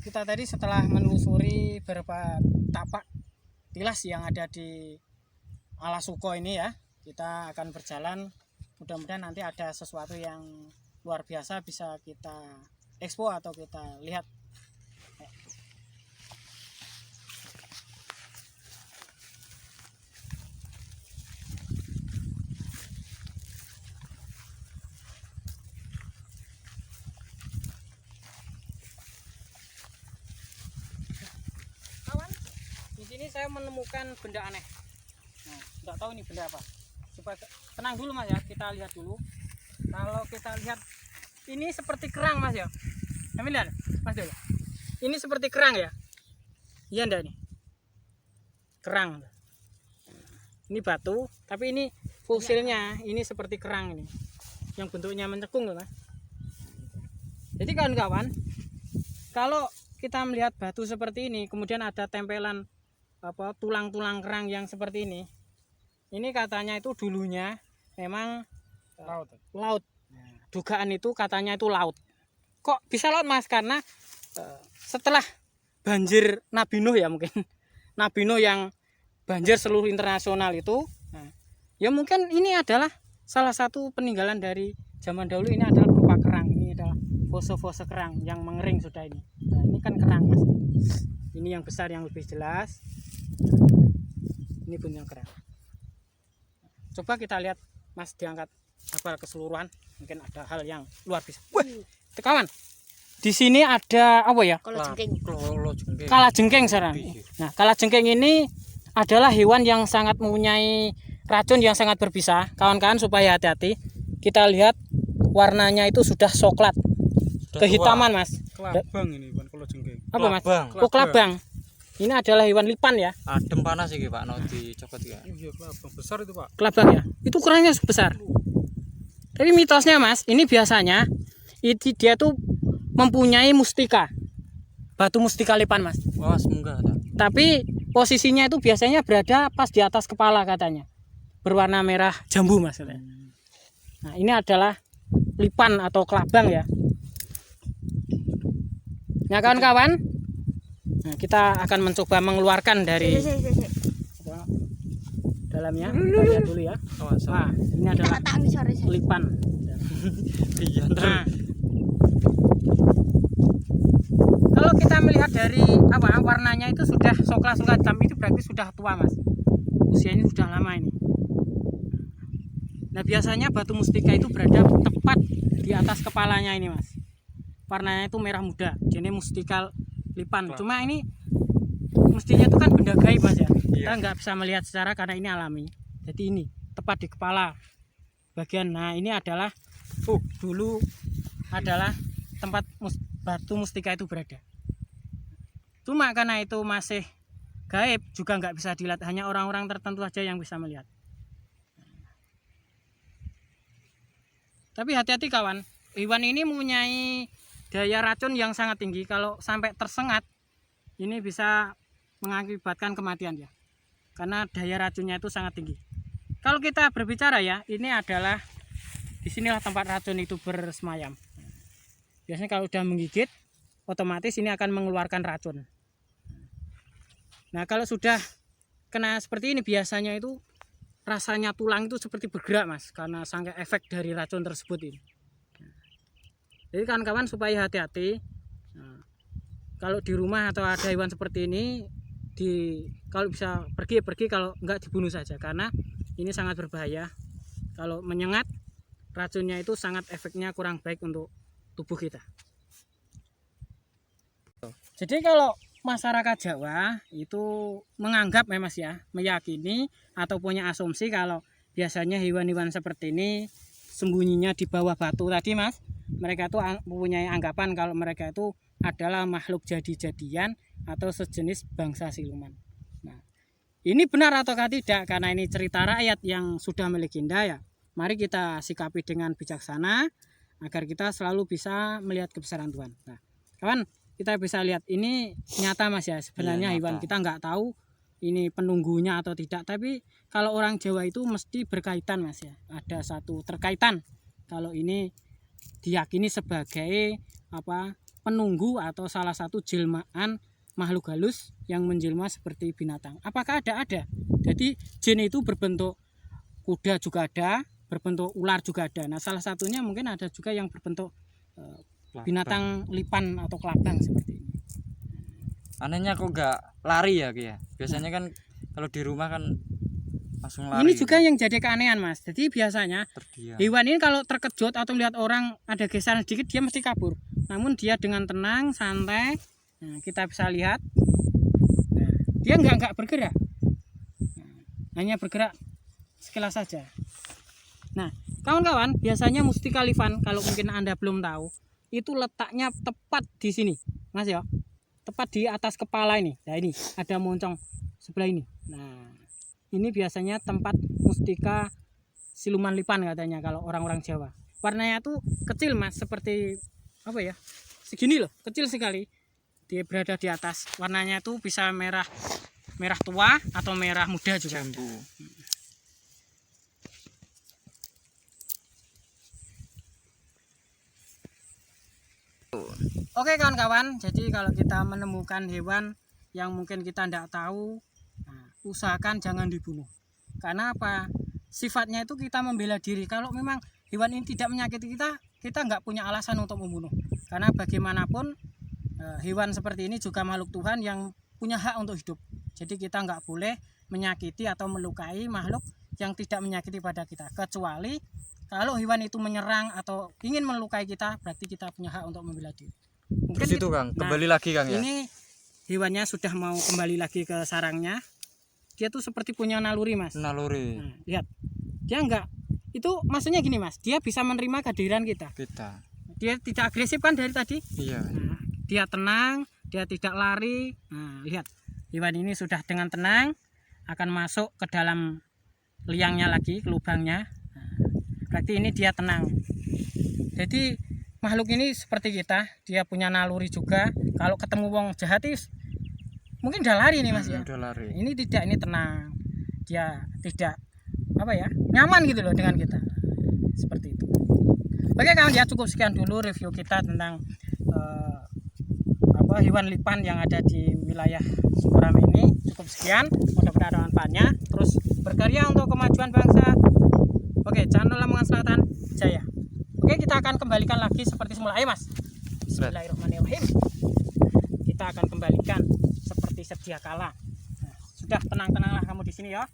kita tadi setelah menelusuri beberapa tapak tilas yang ada di Alas Suko ini ya, kita akan berjalan. Mudah-mudahan nanti ada sesuatu yang luar biasa bisa kita ekspo atau kita lihat. Kawan, di sini saya menemukan benda aneh. Nah, nggak tahu ini benda apa. Coba tenang dulu Mas ya, kita lihat dulu. Kalau kita lihat ini seperti kerang Mas ya. Kami lihat Mas dulu. Ini seperti kerang ya. Iya enggak nih? Kerang. Ini batu, tapi ini fosilnya ini seperti kerang ini. Yang bentuknya mencekung loh Mas. Jadi kawan-kawan, kalau kita melihat batu seperti ini, kemudian ada tempelan tulang-tulang kerang yang seperti ini katanya itu dulunya memang laut. Dugaan itu katanya itu laut. Kok bisa laut Mas? Karena setelah banjir Nabi Nuh ya mungkin Nabi Nuh yang banjir seluruh internasional itu, ya mungkin ini adalah salah satu peninggalan dari zaman dahulu. Ini adalah berupa kerang. Ini adalah fose-fose kerang yang mengering sudah ini. Nah, ini kan kerang Mas. Ini yang besar yang lebih jelas. Ini punya kerang. Coba kita lihat Mas diangkat apa keseluruhan, mungkin ada hal yang luar biasa. Wah, kawan. Di sini ada apa ya? Kalajengking sarang. Nah, kalajengking ini adalah hewan yang sangat mempunyai racun yang sangat berbisa. Kawan-kawan supaya hati-hati. Kita lihat warnanya itu sudah coklat. Kehitaman Mas. Kelabang ini bukan kalajengking. Apa Mas? Oh, kelabang. Ini adalah hewan lipan ya. Adem panas iki Pak, no dicopot ya. Iya, kelabang besar itu Pak. Kelabang ya. Itu kerangnya besar. Tapi mitosnya Mas, ini biasanya dia tuh mempunyai mustika. Batu mustika lipan Mas. Wah, semoga ada. Tapi posisinya itu biasanya berada pas di atas kepala katanya. Berwarna merah jambu Mas. Nah, ini adalah lipan atau kelabang ya. Nah, kawan-kawan, nah, kita akan mencoba mengeluarkan dari dalamnya. Kita lihat dulu ya. Nah, ini adalah lipan. Nah, kalau kita melihat dari warnanya itu sudah coklat hitam, itu berarti sudah tua Mas. Usianya sudah lama ini. Nah, biasanya batu mustika itu berada tepat di atas kepalanya ini Mas. Warnanya itu merah muda, jenis mustika lipan. Cuma ini mestinya itu kan benda gaib Mas ya. Kita nggak bisa melihat secara karena ini alami. Jadi ini tepat di kepala bagian. Nah, ini adalah dulu adalah tempat batu mustika itu berada. Cuma karena itu masih gaib, juga nggak bisa dilihat, hanya orang-orang tertentu saja yang bisa melihat. Tapi hati-hati kawan, hewan ini mempunyai daya racun yang sangat tinggi. Kalau sampai tersengat, ini bisa mengakibatkan kematian ya, karena daya racunnya itu sangat tinggi. Kalau kita berbicara ya, ini adalah disinilah tempat racun itu bersemayam. Biasanya kalau udah menggigit, otomatis ini akan mengeluarkan racun. Nah, kalau sudah kena seperti ini, biasanya itu rasanya tulang itu seperti bergerak Mas, karena sangat efek dari racun tersebut ini. Jadi kawan-kawan supaya hati-hati. Nah, kalau di rumah atau ada hewan seperti ini, kalau bisa pergi, kalau enggak dibunuh saja, karena ini sangat berbahaya. Kalau menyengat, racunnya itu sangat efeknya kurang baik untuk tubuh kita. Jadi kalau masyarakat Jawa itu menganggap Mas ya, meyakini atau punya asumsi kalau biasanya hewan-hewan seperti ini sembunyinya di bawah batu tadi Mas. Mereka itu mempunyai anggapan kalau mereka itu adalah makhluk jadi-jadian atau sejenis bangsa siluman. Nah, ini benar ataukah tidak? Karena ini cerita rakyat yang sudah melegenda ya. Mari kita sikapi dengan bijaksana agar kita selalu bisa melihat kebesaran Tuhan. Nah, kawan, kita bisa lihat ini nyata Mas ya. Sebenarnya hewan kita nggak tahu ini penunggunya atau tidak. Tapi kalau orang Jawa itu mesti berkaitan Mas ya. Ada satu terkaitan kalau ini diyakini sebagai penunggu atau salah satu jelmaan makhluk halus yang menjelma seperti binatang. Apakah ada? Ada. Jadi jin itu berbentuk kuda juga ada, berbentuk ular juga ada. Nah, salah satunya mungkin ada juga yang berbentuk binatang lipan atau kelabang seperti ini. Anehnya kok nggak lari ya Ki ya? Biasanya kan kalau di rumah kan langsung lari. Ini juga yang jadi keanehan Mas. Jadi biasanya terdiam. hewan ini kalau terkejut atau lihat orang ada geseran sedikit dia mesti kabur. Namun dia dengan tenang, santai. Nah, kita bisa lihat. Nah, dia nggak bergerak. Nah, hanya bergerak sekilas saja. Nah, kawan-kawan, biasanya mustika livan kalau mungkin Anda belum tahu, itu letaknya tepat di sini, Mas ya. Tepat di atas kepala ini. Nah, ini ada moncong sebelah ini. Nah, ini biasanya tempat mustika siluman lipan katanya kalau orang-orang Jawa. Warnanya tuh kecil Mas, seperti apa ya? Segini loh, kecil sekali. Dia berada di atas. Warnanya tuh bisa merah tua atau merah muda juga. Jambu. Oke kawan-kawan, jadi kalau kita menemukan hewan yang mungkin kita tidak tahu, nah, usahakan jangan dibunuh. Karena apa? Sifatnya itu kita membela diri. Kalau memang hewan ini tidak menyakiti kita nggak punya alasan untuk membunuh. Karena bagaimanapun hewan seperti ini juga makhluk Tuhan yang punya hak untuk hidup. Jadi kita nggak boleh menyakiti atau melukai makhluk yang tidak menyakiti pada kita. Kecuali kalau hewan itu menyerang atau ingin melukai kita, berarti kita punya hak untuk membela diri. Mungkin Terus itu Kang, kembali lagi Kang ya. Ini hewannya sudah mau kembali lagi ke sarangnya. Dia tuh seperti punya naluri Mas. Naluri. Nah, lihat, dia enggak. Itu maksudnya gini Mas, dia bisa menerima kehadiran kita. Dia tidak agresif kan dari tadi. Iya. Nah, dia tenang, dia tidak lari. Nah, lihat, hewan ini sudah dengan tenang akan masuk ke dalam liangnya lagi, ke lubangnya. Nah, berarti ini dia tenang. Jadi makhluk ini seperti kita, dia punya naluri juga. Kalau ketemu wong jahat mungkin udah lari nih Mas ya. Udah lari. Ini tidak, ini tenang. Dia tidak apa ya, nyaman gitu loh dengan kita. Seperti itu. Oke kawan ya, cukup sekian dulu review kita tentang hewan lipan yang ada di wilayah Sukoram ini. Cukup sekian, mudah-mudahan ada manfaatnya. Terus berkarya untuk kemajuan bangsa. Oke, channel Lamongan Selatan Jaya. Oke, kita akan kembalikan lagi seperti semula. Ayo Mas. Bismillahirrahmanirrahim. Kita akan kembalikan seperti sedia kala. Nah, sudah tenang-tenanglah kamu di sini ya.